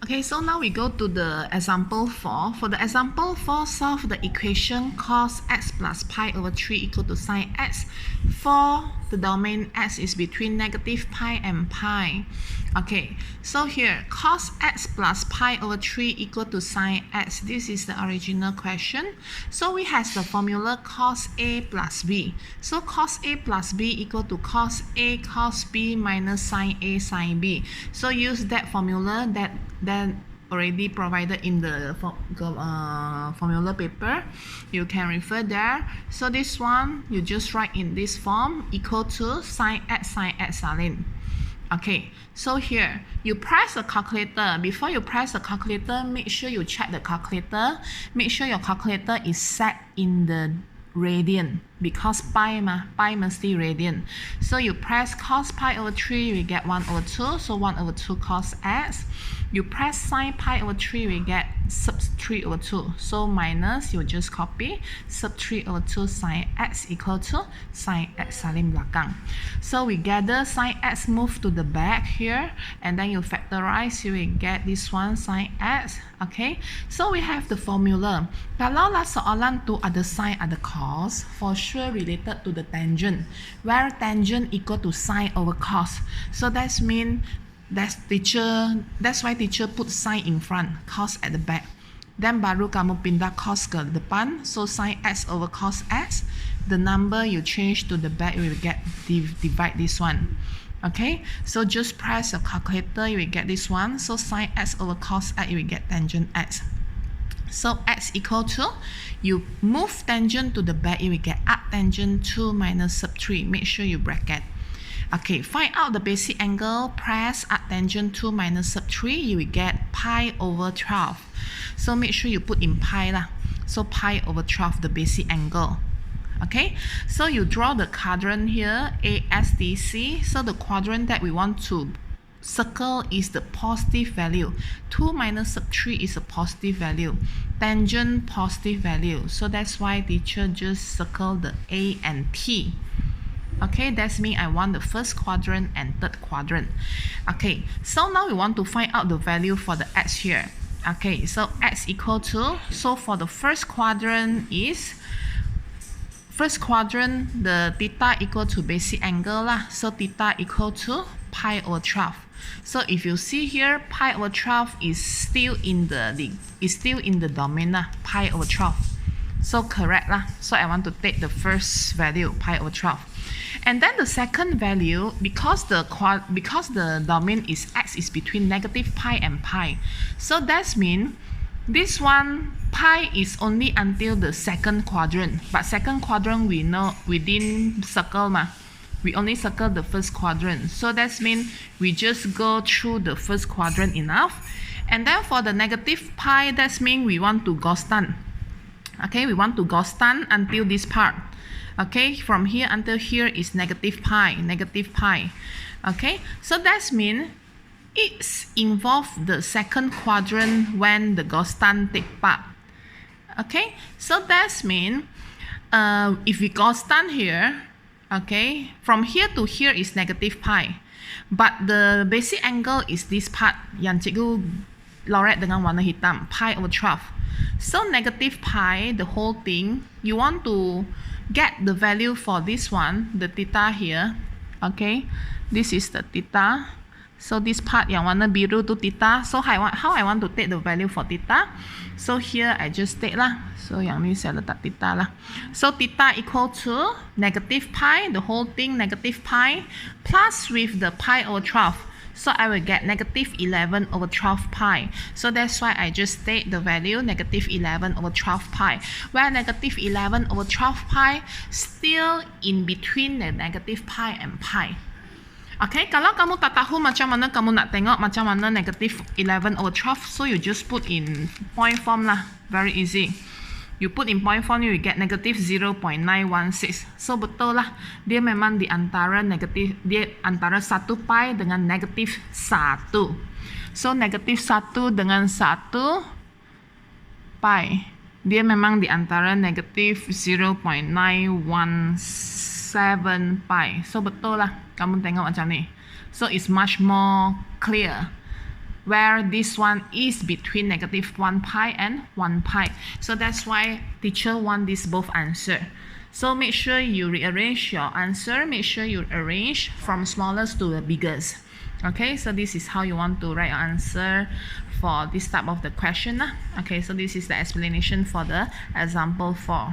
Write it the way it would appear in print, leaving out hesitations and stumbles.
Okay, so now we go to the example 4. For the example 4, solve the equation cos x plus pi over 3 equal to sin x for the domain x is between negative pi and pi. Okay, so here cos x plus pi over 3 equal to sin x. This is the original question. So we have the formula cos a plus b. So cos a plus b equal to cos a cos b minus sin a sin b. So use that formula that already provided in the formula paper. You can refer there. So this one you just write in this form equal to sin x salin. Okay, so here you press the calculator. Before you press the calculator, make sure you check the calculator. Make sure your calculator is set in the radian because pi must be radian. So you press cos pi over 3, we get 1 over 2. So 1 over 2 cos x. You press sin pi over 3, we get sub 3 over 2. So minus, you just copy sub 3 over 2 sin x equal to sin x salin belakang. So we gather sin x move to the back here, and then you factorize, you will get this one sin x. Okay, so we have the formula. Kalau lah soalan tu ada sin ada cos, for sure related to the tangent, where tangent equal to sin over cos. So that's mean that's why teacher put sin in front, cos at the back. Then baru kamu pindah cos ke depan, so sin x over cos x. The number you change to the back, you will get divide this one. Okay, so just press your calculator, you will get this one. So sin x over cos x, you will get tangent x. So x equal to, you move tangent to the back, you will get arctangent 2 minus sub 3. Make sure you bracket. Okay, find out the basic angle, press arctangent 2 minus sub 3, you will get pi over 12. So make sure you put in pi lah. So pi over 12, the basic angle. Okay, so you draw the quadrant here, ASDC. So the quadrant that we want to circle is the positive value. 2 minus sub 3 is a positive value. Tangent positive value. So that's why teacher just circle the A and T. Okay, that's mean I want the first quadrant and third quadrant. Okay, so now we want to find out the value for the x here. Okay, so x equal to, so for the first quadrant, the theta equal to basic angle lah. So theta equal to pi over 12. So if you see here, pi over 12 is still in the domain lah, pi over 12. So correct lah. So I want to take the first value, pi over 12. And then the second value, because the domain is x is between negative pi and pi. So that's mean this one pi is only until the second quadrant. But second quadrant we know we didn't circle ma. We only circle the first quadrant. So that's mean we just go through the first quadrant enough. And then for the negative pi, that's mean we want to Gauss-Tan. Okay, we want to Gauss-Tan until this part. Okay, from here until here is negative pi. Okay, so that's mean it's involved the second quadrant when the Gauss-Tan take part. Okay, so that's mean if we Gauss-Tan here, okay, from here to here is negative pi, but the basic angle is this part yang cikgu loret dengan warna hitam, pi over 12. So negative pi, the whole thing, you want to get the value for this one, the theta here. Okay, this is the theta. So this part yang warna biru tu theta. So how I want to take the value for theta? So here I just take lah. So yang ni saya letak theta lah. So theta equal to negative pi, the whole thing negative pi, plus with the pi over 12. So I will get negative 11 over 12 pi. So that's why I just take the value negative 11 over 12 pi. Where negative 11 over 12 pi still in between the negative pi and pi. Okay, kalau kamu tak tahu macam mana kamu nak tengok macam mana negative 11 over 12, so you just put in point form lah. Very easy. You put in point form, you will get negative 0.916. So betul lah, dia memang di antara negatif, dia antara 1 pi dengan negatif 1. So negatif 1 dengan 1 pi, dia memang di antara negatif 0.917 pi. So betul lah, kamu tengok macam ni. So it's much more clear. where this one is between -1 pi and 1 pi. So that's why teacher want this both answer. So make sure you rearrange your answer. Make sure you arrange from smallest to the biggest. Okay, so this is how you want to write your answer for this type of the question. Okay, so this is the explanation for the example 4.